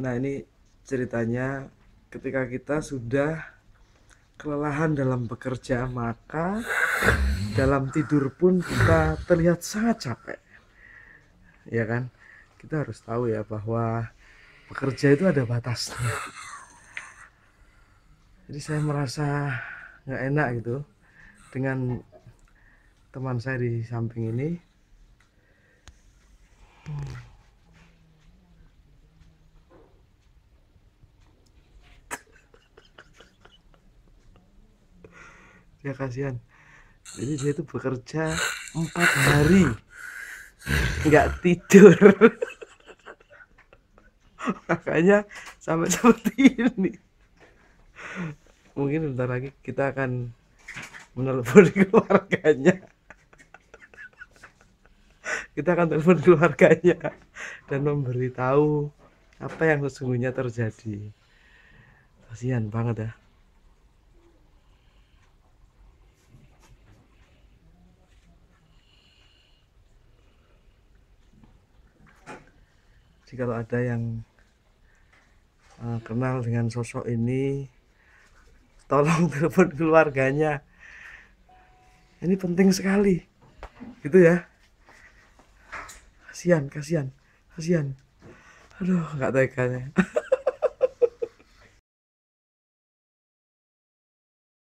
Nah, ini ceritanya ketika kita sudah kelelahan dalam bekerja, maka dalam tidur pun kita terlihat sangat capek, ya kan? Kita harus tahu ya bahwa bekerja itu ada batasnya. Jadi saya merasa nggak enak gitu dengan teman saya di samping ini. Ya kasihan. Jadi dia itu bekerja 4 hari nggak tidur. Makanya sampai seperti ini. Mungkin bentar lagi kita akan menelpon keluarganya. Kita akan telepon keluarganya dan memberitahu apa yang sesungguhnya terjadi. Kasihan banget ya. Jadi kalau ada yang kenal dengan sosok ini, tolong telepon keluarganya. Ini penting sekali, gitu ya. Kasihan, kasihan, kasihan. Aduh, nggak tega ya.